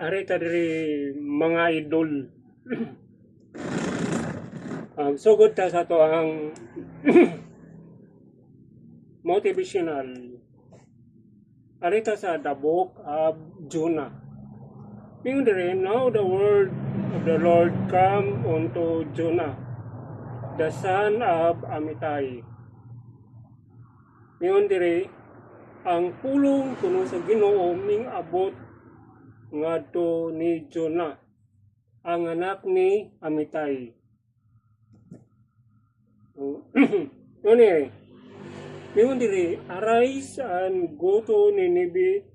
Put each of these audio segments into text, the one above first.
Ari ta diri mga idol. Sugod ta sa to ang motivational. Ari ta sa the book of Jonah. Mingon diri, now the word of the Lord come unto Jonah, the son of Amittai. Mingon diri, ang pulong kuno sa Ginoo ming abot ngadto ni Jonah, ang anak ni Amittai. Mingon diri, arise and go to Nineveh,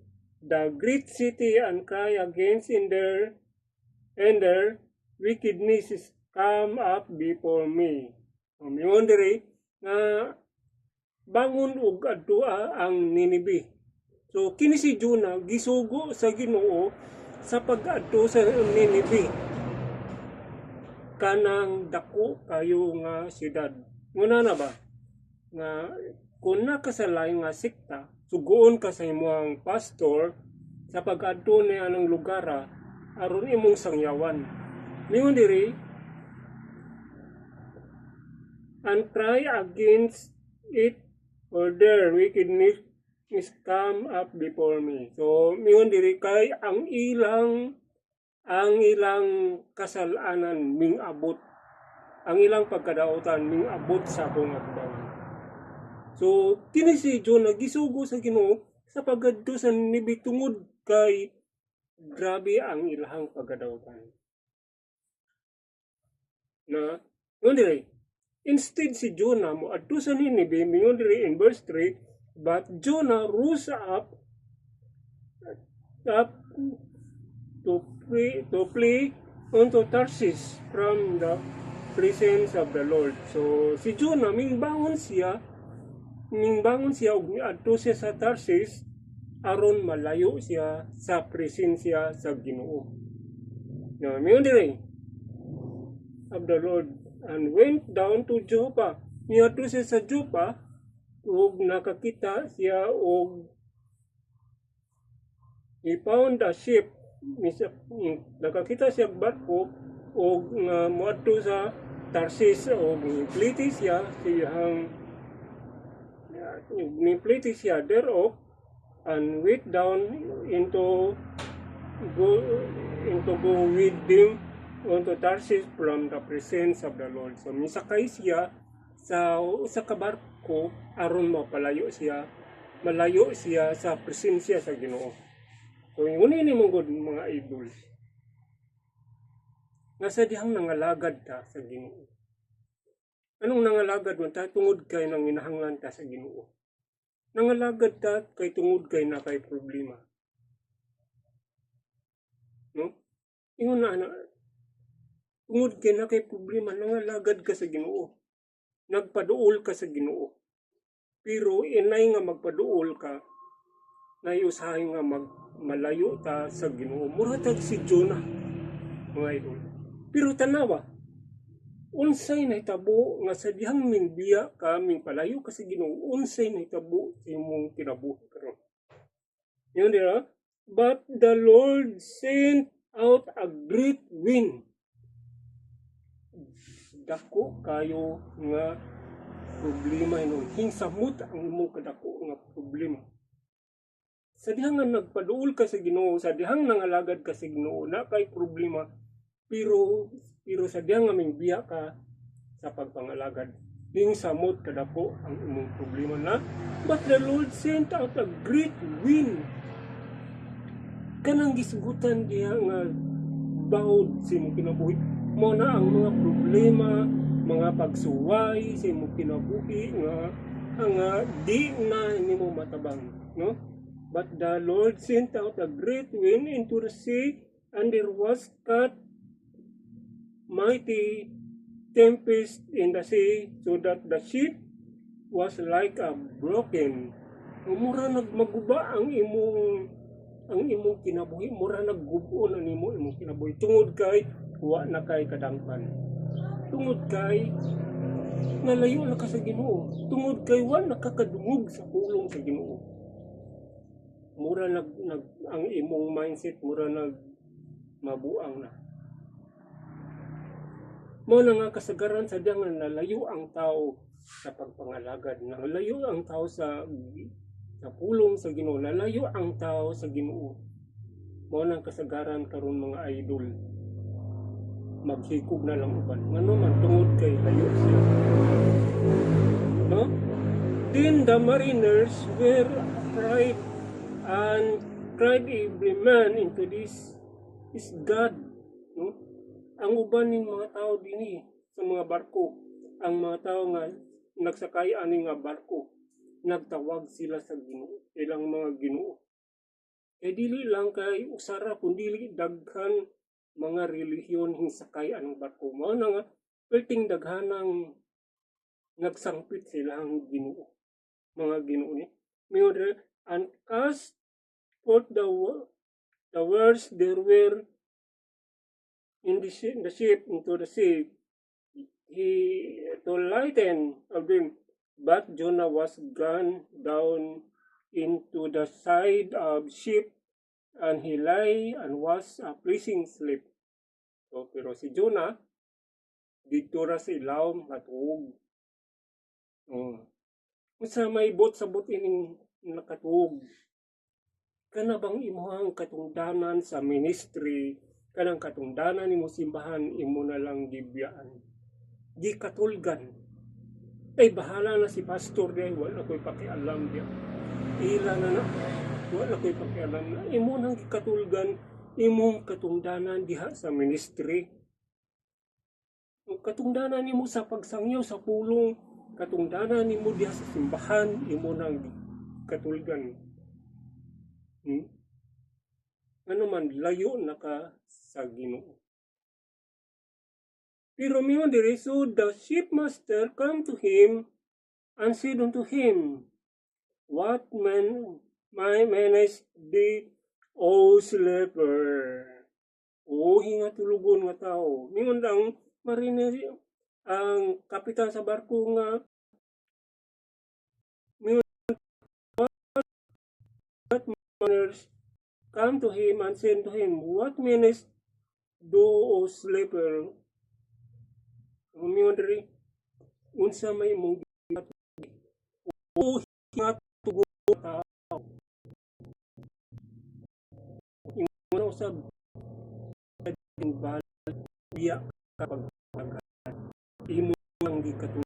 the great city, and cry against and their wickedness is come up before me. Mingon diri nga bangon ug adtua ang Nineveh. So kini si Jonah gisugo sa Ginoo sa pag-adto sa Nineveh, kanang dako kayo nga siyudad. Nguna na ba nga kung nakasalay nga sikta, sugoon ka sa imong pastor sa pag-adto ni anong lugar aron imong sangyawan. Mingon diri, and cry against it, for their wickedness is come up before me. So mingon diri kay ang ilang kasalanan ming abot, ang ilang pagkadautan ming abot sa akong agdawan. So kini si Jonah gisugo sa Ginoo sa pag-adto sa Nineveh tungod kay grabe ang ilang pagkadautan. Na mingon diri, instead si Jonah mo adto sa Nineveh, mingon diri in verse 3, but Jonah rose up to flee unto Tarsus from the presence of the Lord. So si Jonah mingbangon siya ug adto siya sa Tarsus aron malayo siya sa presensya sa Ginoo. Now, mingon diri of the Lord, and went down to Joppa. Miadto siya sa Joppa ug nakakita siya og he found a ship. Nakakita siya barko og nga moadto sa Tarsis og nipliti siya thereof and went down into go with them unto Tarsis from the presence of the Lord. So misakay siya sa usa ka barko aron malayo siya sa presensya sa Ginoo. So ingon ni mong mga idol, nga sa dihang nangalagad ta sa Ginoo. Anong nangalagad man ta? Tungod kay nang inahanglan ta sa Ginoo. Nangalagad ta kay tungod kay na kay problema. No? Ingon na tungod kay na kay problema, nangalagad ka sa Ginoo. Nagpaduol ka sa Ginoo. Pero inay nga magpaduol ka, naiusahay nga malayo ta sa Ginoo. Muratag si Jonah, mga idol. Pero tanawa, unsay nahitabo nga sa dihang mingbiya ka ming palayo ka sa Ginoo, unsay nahitabo sa imong kinabuhi karon. Yun dira, but the Lord sent out a great wind. Dako kayo nga problema ino, hingsamot ang imong kadako nga problema. Sa dihang nga nagpaduol ka sa Ginoo, sa dihang nangalagad ka sa Ginoo, na kay problema, pero sa dihang nga mingbiya ka sa pagpangalagad, hingsamot kadako ang imong problema na. But the Lord sent out a great wind. Kanang gisgutan diha nga bawod sa imong kinabuhi, mo na ang mga problema, mga pagsuway sa imong kinabuhi nga di na nimo matabang, no? But the Lord sent out a great wind into the sea, and there was cut mighty tempest in the sea, so that the ship was like a broken. Mura nagmaguba ang imong kinabuhi, mura naggubo na nimo imong kinabuhi tungod kay wa na kay kadangpan, tungod kay nalayo na ka sa Ginoo, tungod kay wa nakakadungog sa pulong sa Ginoo. Mura ang imong mindset, mura mabuang na. Mao na nga kasagaran sa diyang nalayo ang tao sa pagpangalagad, nalayo ang tao sa pulong sa Ginoo, nalayo ang tao sa Ginoo. Mao nang kasagaran karon mga idol, maghikog na lang uban ngano man tungod kay layo sila, no? Then the mariners were afraid and cried every man into this is God, no? Ang uban ning mga tao dinhi sa mga barko, ang mga tao nga nagsakay ani nga barko, nagtawag sila sa Ginoo, ilang mga Ginoo. Dili lang kay usara kundi daghan mga relihiyon hinsakay anong barko. Mao na nga perting daghanang nagsangpit silang Ginoo, mga Ginoo ni. Mayroon and cast forth the words there were in the ship into the sea, he to lighten of them. But Jonah was gone down into the side of ship, and he lay and was a pleasing sleep. So, pero si Jonah dito ra sa ilawom natuog. Sa may bot sa bot ining nakatuog. Kana bang imuhang katungdanan sa ministry, kanang katungdanan nimo simbahan imo na lang gibiyaan, gikatulgan. Ay bahala na si pastor diay, wala ko'y pakialam diya. Ila na wala ko'y pakialam na. Imo nang gikatulgan, imong katungdanan diha sa ministry. Katungdanan nimo sa pagsangyaw sa pulong, katungdanan nimo diha sa simbahan, imo nang katulgan. Ano man layo na ka sa Ginoo. Pero miyon diri, so the shipmaster come to him and said unto him, what manest thee, O sleeper? O hingatulugon nga tao. Miyon ang mariner, ang kapitan sa barko nga, miyon what manners come to him and said to him, what manest thou, O sleeper? Miyon diri, unsa may mong o hingatulugon nga tao. Imo usab ang balya kapag imo ang gikatulog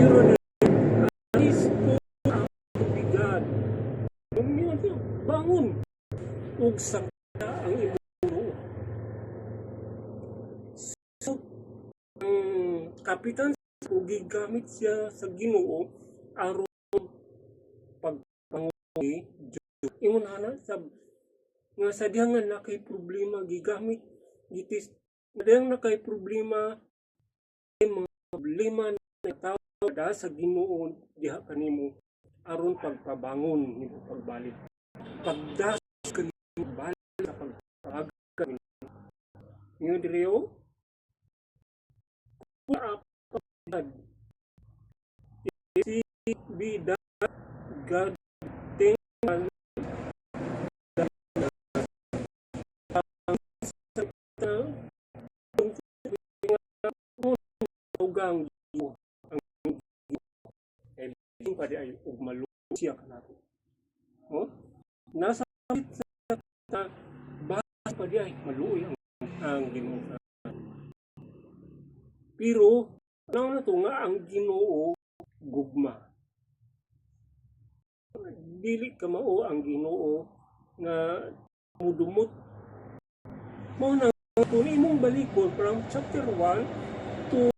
pero alis ko ang bigat bangon ug sakta ang imong so ang kapitan ug gigamit siya sa Ginoo aron pagpanguhi ingon ana sab nga sa dihang na kay problema gigamit gitis dihang na kay problema mga problema na tao da sa Ginoo diha kanimo aron pagpabangon nimo pagbalik pagdas kanimo balik sa pagpag niyo diriyo si bida God ugang mo ang yung pwede ay ugmalu siya kanato no nasa sa base pwede ay maluoy ang Ginoo pero ano na to nga ang Ginoo gugma dili ka mao ang Ginoo nga mudumot mao na kung imong balikon from chapter 1 to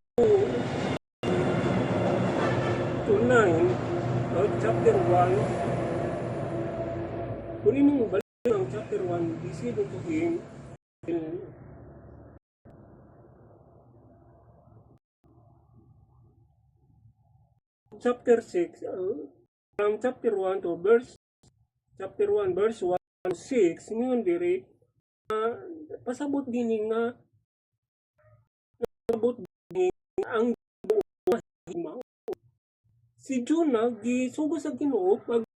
9 chapter 1 kung imong balikon ang chapter 1 decide to him chapter 6 from chapter 1 to verse 1 to 6 ngayon diri pasabot din nga pasabot din ang si Jonah gisugo sa Ginoo pag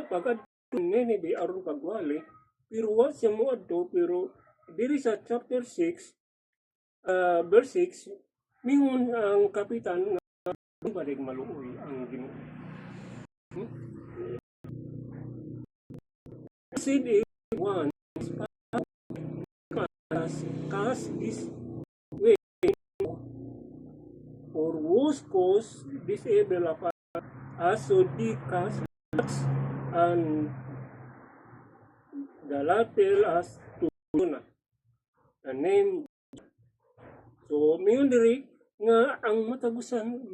pagad Nineveh aron pagwali, pero wa siya moadto. Pero diri sa chapter 6, verse 6, mingon ang kapitan nga balik maluoy ang Ginoo. Said one cast this way or whose cause disable upon us, so the cast and the latter as to Jonah, the name. So mingon diri nga ang matagusan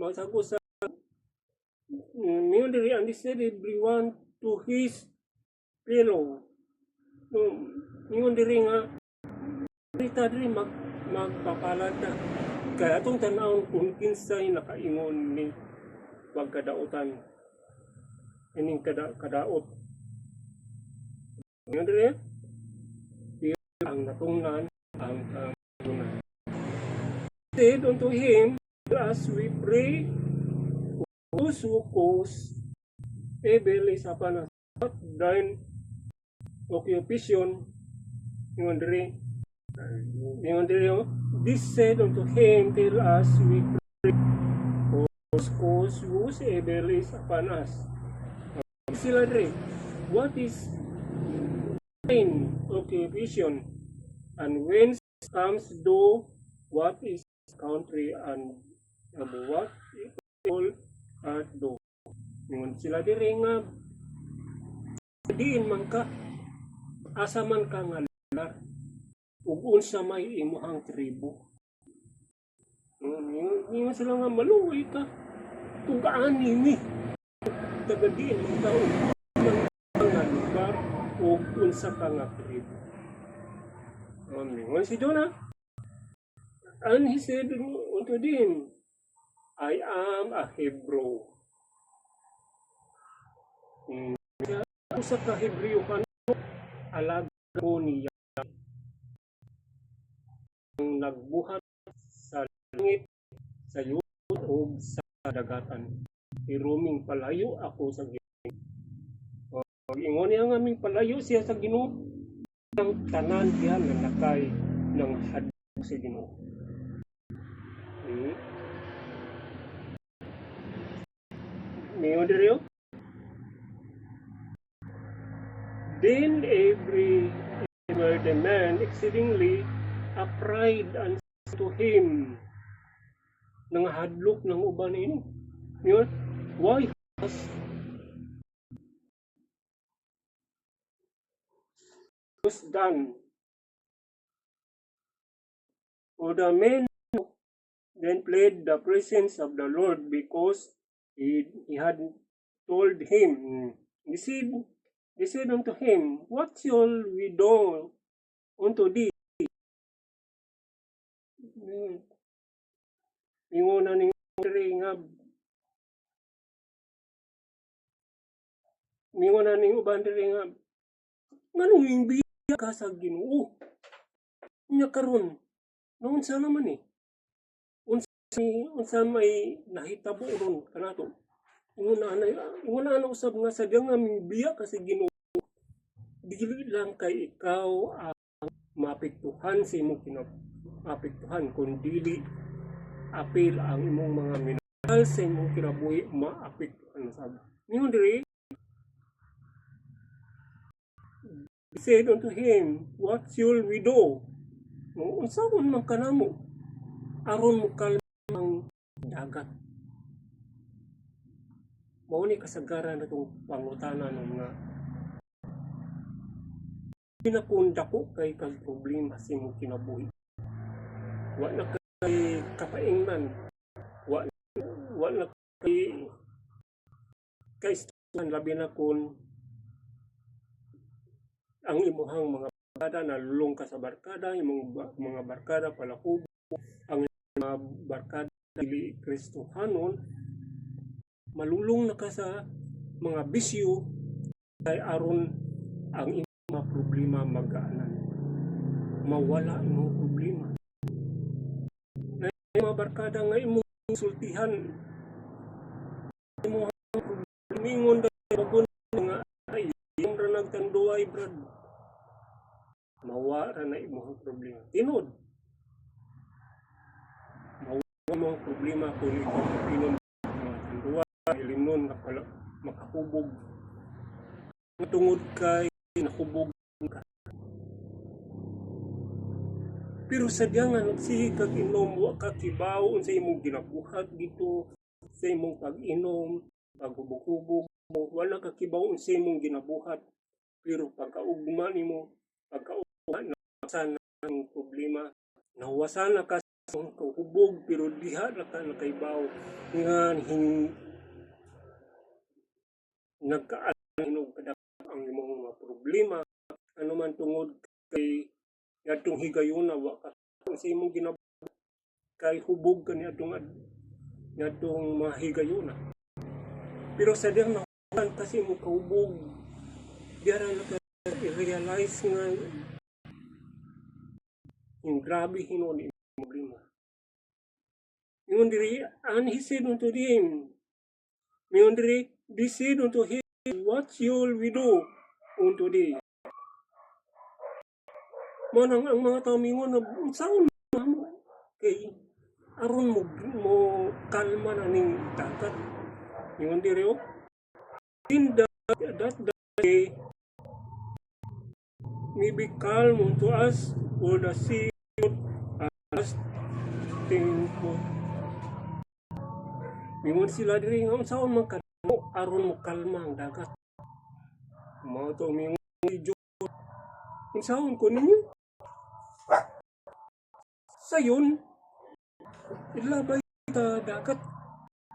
mingon diri and said everyone to his fellow. So mingon diri nga rita diri magpapalad na kaya atong tan-awon kung kinsay nakaingon ni pagkadautan ining kadaot. Mingon diri ang natungnan ang kagunan. Said unto him, as we pray, whose cause evil is upon us, not thine occupation. Mingon diri, this said unto him, tell us we pray, whose cause whose evil is upon us. Sila diri, what is thine occupation, and whence comes thou, what is country, and what all art thou. Mingon sila diri nga diin man ka, asa man ka nga lugar, ug unsa may imuhang tribo. Mingon sila nga maluoy ka, tugaan nini taga diin man ka ug nga lugar ug unsa ka nga tribo. Mingon si Jonah, and he said unto them, I am a Hebrew. Sa ka-Hebreo ka alaga ko niya ang nagbuhat sa langit, sa yun o sa dagatan. Iruming palayo ako sa Ginoo. Ingon niya nga aming palayo siya sa Ginoo, ang tanan diyan na nakay ng hadlok sa Ginoo. Mingon diri then the man exceedingly afraid and said to him, nangahadlok ng uban ini. Yun, why has was done? For the man then fled the presence of the Lord, because he had told him. They said unto him, what shall we do unto thee? Mingon na ning uban diri nga nganong imbiya ka sa Ginoo nya karon unsa naman unsa may nahitabo ron kanato. Ingon na usab nga sa diang nga imbiya ka sa Ginoo, dili lang kay ikaw ang maapektuhan sa imong apektuhan, kundi apil ang imong mga minahal sa imong kinabuhi maapektuhan sab. Mingon diri, he said unto him, what shall we do? Unsaon man kanamo aron mo kalmang dagat? Mao ni kasagaran natong pangutanan ng mga pinakundako kay kag problema sa imong kinabuhi. Wa na kay kapaingnan, wa na kay istuhan, labi na kun ang imuhang mga barkada nalulong ka sa barkada, imong mga barkada palakubo, ang mga barkada dili Kristohanon, malulong na ka sa mga bisyo kay aron ang imong mga problema magaanan, mawala imong problema. Na mga barkada nga imong sultihan, imong problema ingon bagon luway brad. Mawara na imong problema. Tinod. Mawara mo ang problema kung ikaw inom ng luway, limon, makahubog. Tungod kay nakubog ka. Pero sadya nga nagsige kag inom, wa ka kibaw sa imong ginabuhat dito, sa imong pag-inom, paghubog-hubog mo, wala ka kibaw sa imong ginabuhat. Pero pagkaugma nimo, pagkaugma na sana ang problema, nawasan na ka sa kahubog, pero diha na ka nakaibaw nga nagkaanog kada ang imong mga problema, ano man tungod kay yatong higayon na wa ka sa imong ginabuhat, kay hubog ka yatong mga higayon na. Pero sa diyang nahulan kasi mo kahubog, diya na i-realize nga yung grabe hinon yung problema. Ngayon diri, and he said unto them, ngayon diri, they said unto him, what shall we do unto thee? Manang ang mga tao mingon na, saan mo? Kay, aron mo kalma na ning dagat. Ngayon diri, in that day, may be calm unto us, or the sea as thankful. Mingon sila diri, nga saan man kadamo, aron mo kalma ang dagat. Mga to mingon ni Diyos, saan ko ninyo? Sayon, ilabay ta dagat,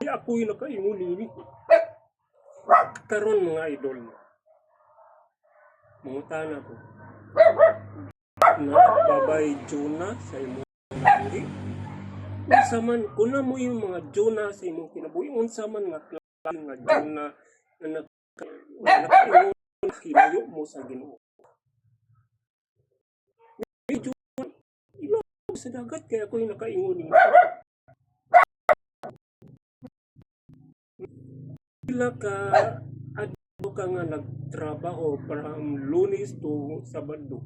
di ako'y nakaingon nini. Karon mga idol, mga tana ko, na babay Jonah sa imong kinabuhi. Unsa man, kuna mo yung mga Jonah sa imong kinabuhi, unsa man nga klase nga Jonah na nakaingon hilayo mo sa Ginoo. Sa dagat kaya ako'y nakaingon nini. Pila ka adlaw ka nga nagtrabaho from Lunes to Sabado.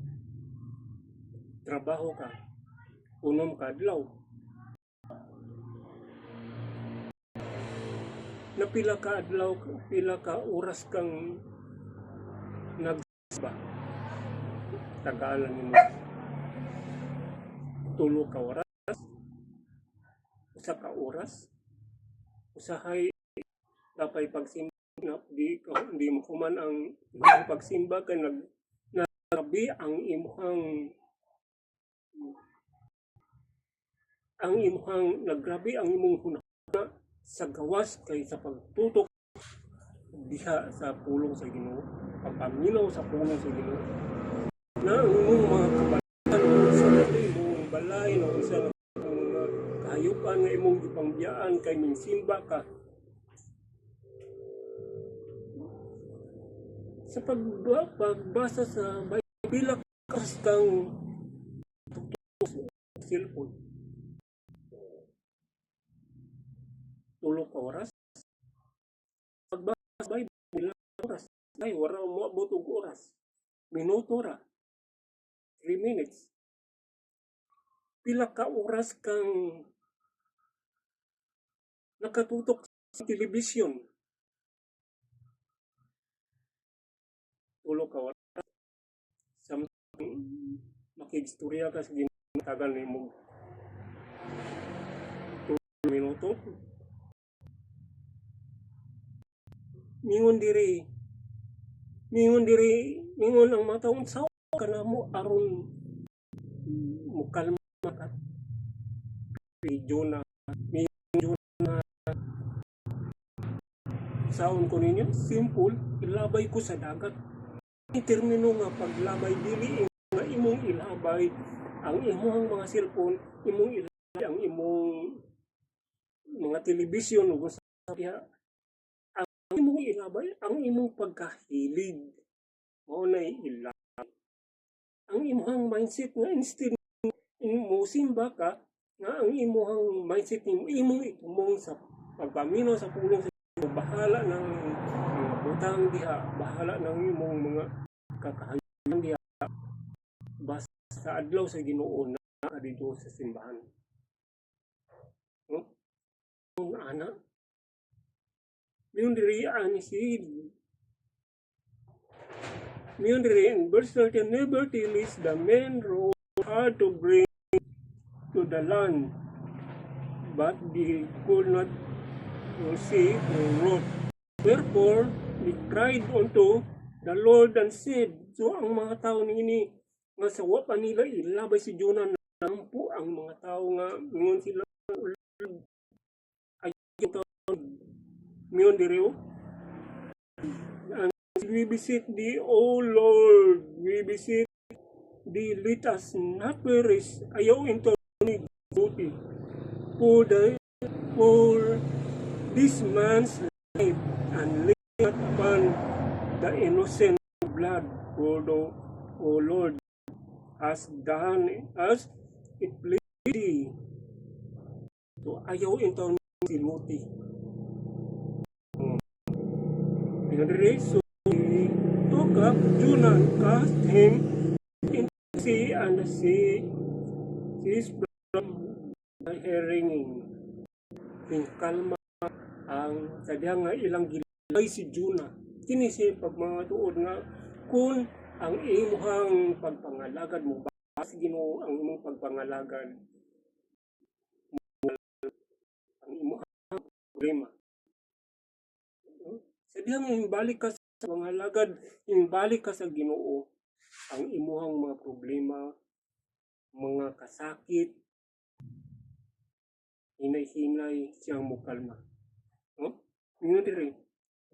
Trabaho ka. Unom ka adlaw. Na pila ka adlaw, pila ka oras kang nagsaba. Tagalan nimo. 3 ka oras. 1 ka oras. Usahay tapay pagsimba na di mo kuman ang pagsimba kay naggrabe ang naggrabe ang imong hunahuna sa gawas kay sa pagtutok diha sa pulong sa Ginoo, pagpaminaw sa pulong sa Ginoo. Na ang imong mga kabatan sa imong balay na usa mga kahayupan nga imong gipangbiyaan kay minsimba ka. Sa pagbasa sa Bible, kas kang cellphone. 3 ka oras. Pagbasa sa Bible, oras. Ay, wala mo abot og oras. Minuto ra. 3 minutes. Pila ka oras kang nakatutok sa telebisyon. 3 ka oras. Samtang makigstorya ka sa ginatagan ni mo 2 minuto. Mingon ang mga taon sa ka na mo aron mo kalma ka. Jonah, saon ko ninyo, simple, ilabay ko sa dagat. Termino nga paglabay dili nga imong ilabay ang imong mga cellphone, imong ilabay ang imong mga telebisyon ug sa diha. Ang imong ilabay ang imong pagkahilig. Mao nay ilabay. Ang imong mindset nga instead mo simba ka nga ang imong mindset nimo imong itumong sa pagpaminaw sa pulong sa bahala ng mga butang diha, bahala ng imong mga kakahayan diha basta sa adlaw sa Ginoo na dito sa simbahan. No? Ana. Miyon diri ani si Miyon diri in verse 30, never till is the main road hard to bring to the land, but they could not see the road. Therefore, they cried unto the Lord and said, so ang mga tao nini nga sa wa pa nila ilabay si Jonah nampo ang mga tao nga mingon sila ayun taon miyon diri we beseech thee, O Lord, we beseech thee, let us not perish. Ayaw into duty for this man's life, and lay not upon the innocent blood, for thou, O Lord, has done as it pleased thee. So ayaw into sinuti. So he took up Jonah and cast him into the sea, and the sea ceased from herringing. Kalma ang sadyang nga ilang gilay si Jonah. Kini siya pagmatuod nga kung ang imuhang pagpangalagad mo ba sa Ginoo ang imong pagpangalagad ang imuhang problema. Sadyang imbalik ka sa pangalagad, imbalik ka sa Ginoo ang imuhang mga problema, mga kasakit, hinay-hinay siyang mukalma. No?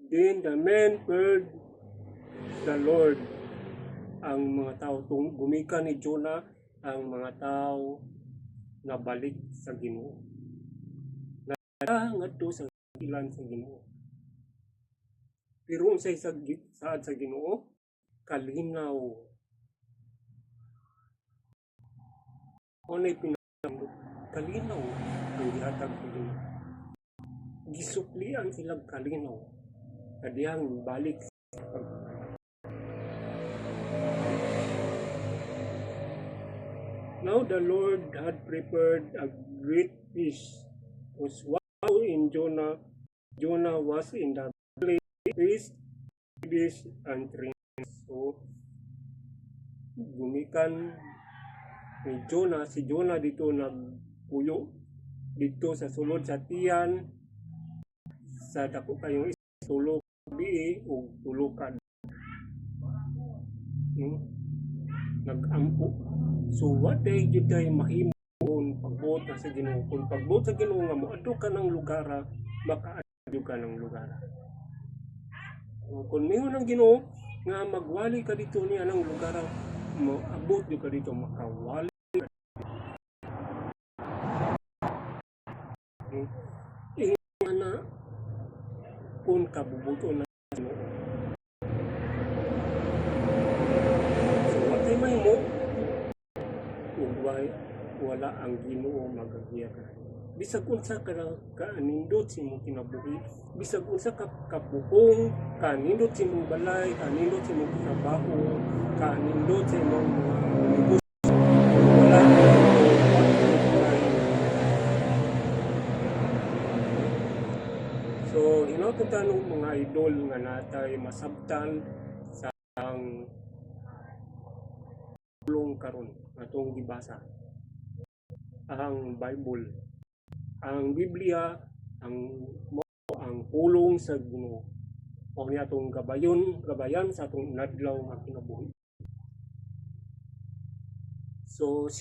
Then the men heard the Lord. Ang mga tao gumika ni Jonah, ang mga tao nabalik sa Ginoo. Ngadto sa ilan sa Ginoo. Pero unsay saad sa Ginoo? Kalinaw. Unay pinakambot, kalinaw ang gihatag sa Ginoo. Gisuklian silang kalinaw. Kadiyang balik sa Now the Lord had prepared a great fish, was wow in Jonah. Jonah was in the fish and drinks. So, gumikan ni Jonah, si Jonah dito nagpuyo dito sa sulod sa tiyan sa dako kayong tulog bi o tulukan. Nag-ampo. So what day jud tay mahimo pagbuot sa Ginoo? Kung pagbuot sa Ginoo nga moadto ka ng lugar, makaadto ka ng lugar. Kung mingon ng Ginoo nga magwali ka dito niya ng lugar, moabot jud ka dito makawali. Na kung kabubuto na Ginoo. So what day mahimo? Wala ang Ginoo magagiya ka. Bisag unsa ka kanindot sa imong kinabuhi, bisag unsa ka kapuhong, kanindot sa imong balay, kanindot sa imong trabaho, kanindot sa imong negosyo, wala so hinauton tanong mga idol nga natay masabtan sa ang pulong karon atong gibasa ang Bible, ang Biblia, ang pulong sa Ginoo. O niya atong gabayan sa atong inadlaw nga kinabuhi. So